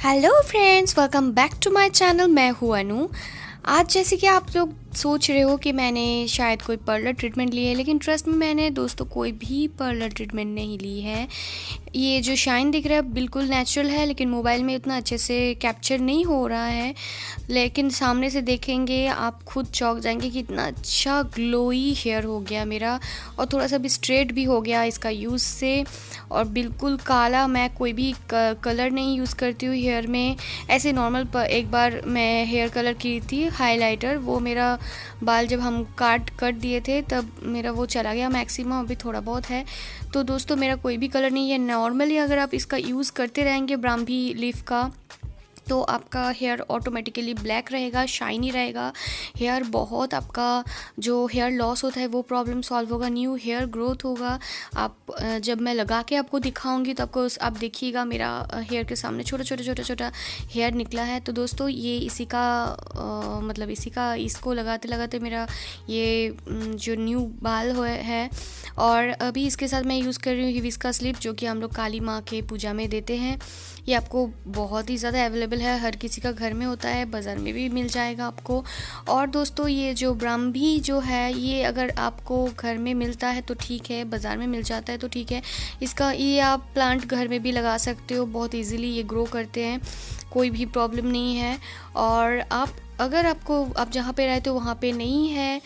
Hello friends, welcome back to my channel. मैं हूँ अनु। आज जैसे कि आप लोग सोच रहे हो कि मैंने शायद कोई पार्लर ट्रीटमेंट ली है, लेकिन ट्रस्ट में मैंने दोस्तों कोई भी पार्लर ट्रीटमेंट नहीं ली है। ये जो शाइन दिख रहा है बिल्कुल नेचुरल है, लेकिन मोबाइल में उतना अच्छे से कैप्चर नहीं हो रहा है। लेकिन सामने से देखेंगे आप खुद चौंक जाएंगे कि इतना अच्छा ग्लोई हेयर हो गया मेरा, और थोड़ा सा भी स्ट्रेट भी हो गया इसका यूज़ से। और बिल्कुल काला, मैं कोई भी कलर नहीं यूज़ करती हूँ हेयर में। ऐसे नॉर्मल एक बार मैं हेयर कलर की थी हाइलाइटर, वो मेरा बाल जब हम कट दिए थे तब मेरा वो चला गया मैक्सिमम, अभी थोड़ा बहुत है। तो दोस्तों मेरा कोई भी कलर नहीं है। नॉर्मली अगर आप इसका यूज़ करते रहेंगे ब्राह्मी लीफ का, तो आपका हेयर ऑटोमेटिकली ब्लैक रहेगा, शाइनी रहेगा। हेयर बहुत आपका जो हेयर लॉस होता है वो प्रॉब्लम सॉल्व होगा, न्यू हेयर ग्रोथ होगा। आप जब मैं लगा के आपको दिखाऊंगी तो आपको आप देखिएगा मेरा हेयर के सामने छोटा हेयर निकला है। तो दोस्तों ये इसी का मतलब इसको लगाते लगाते मेरा ये जो न्यू बाल है। और अभी इसके साथ मैं यूज़ कर रही हूँ हिबिस्कस स्लिप, जो कि हम लोग काली माँ के पूजा में देते हैं। ये आपको बहुत ही ज़्यादा अवेलेबल है, हर किसी का घर में होता है, बाज़ार में भी मिल जाएगा आपको। और दोस्तों ये जो ब्राह्मी जो है, ये अगर आपको घर में मिलता है तो ठीक है, बाज़ार में मिल जाता है तो ठीक है। ये आप प्लांट घर में भी लगा सकते हो, बहुत इजीली ये ग्रो करते हैं, कोई भी प्रॉब्लम नहीं है। और आप जहाँ पे रहते हो वहाँ पे नहीं है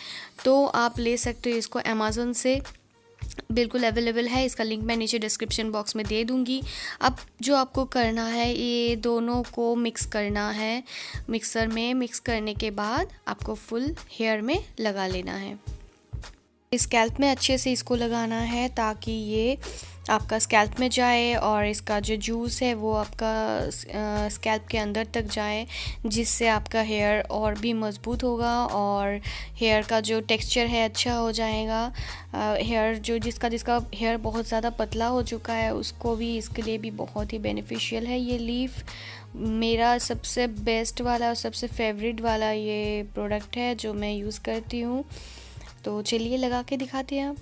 तो आप ले सकते हो इसको अमेज़न से, बिल्कुल अवेलेबल है। इसका लिंक मैं नीचे डिस्क्रिप्शन बॉक्स में दे दूँगी। अब जो आपको करना है, ये दोनों को मिक्स करना है। मिक्सर में मिक्स करने के बाद आपको फुल हेयर में लगा लेना है। स्कैल्प में अच्छे से इसको लगाना है ताकि ये आपका स्कैल्प में जाए और इसका जो जूस है वो आपका स्कैल्प के अंदर तक जाए, जिससे आपका हेयर और भी मज़बूत होगा और हेयर का जो टेक्सचर है अच्छा हो जाएगा। हेयर जो जिसका हेयर बहुत ज़्यादा पतला हो चुका है उसको भी, इसके लिए भी बहुत ही बेनिफिशियल है ये लीफ। मेरा सबसे बेस्ट वाला और सबसे फेवरेट वाला ये प्रोडक्ट है जो मैं यूज़ करती हूँ। तो चलिए लगा के दिखाते हैं आप।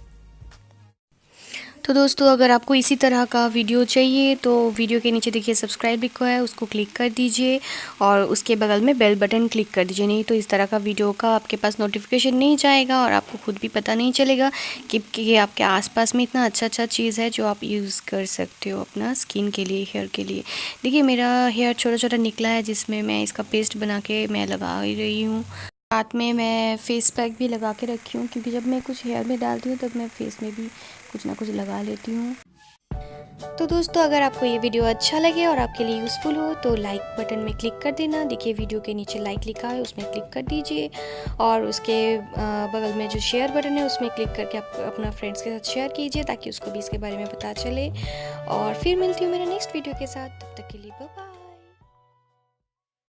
तो दोस्तों अगर आपको इसी तरह का वीडियो चाहिए तो वीडियो के नीचे देखिए सब्सक्राइब लिखा है, उसको क्लिक कर दीजिए और उसके बगल में बेल बटन क्लिक कर दीजिए। नहीं तो इस तरह का वीडियो का आपके पास नोटिफिकेशन नहीं जाएगा और आपको खुद भी पता नहीं चलेगा कि आपके आसपास में इतना अच्छा चीज़ है जो आप यूज़ कर सकते हो अपना स्किन के लिए, हेयर के लिए। देखिए मेरा हेयर छोटा निकला है, जिसमें मैं इसका पेस्ट बना के मैं लगा ही रही हूँ। साथ में मैं फेस पैक भी लगा के रखी हूँ, क्योंकि जब मैं कुछ हेयर में डालती हूँ तब मैं फेस में भी कुछ ना कुछ लगा लेती हूँ। तो दोस्तों अगर आपको ये वीडियो अच्छा लगे और आपके लिए यूज़फुल हो तो लाइक बटन में क्लिक कर देना। देखिए वीडियो के नीचे लाइक लिखा है, उसमें क्लिक कर दीजिए और उसके बगल में जो शेयर बटन है उसमें क्लिक करके आप अपना फ्रेंड्स के साथ शेयर कीजिए ताकि उसको भी इसके बारे में पता चले। और फिर मिलती हूँ मेरे नेक्स्ट वीडियो के साथ, तब तक के लिए बाय बाय।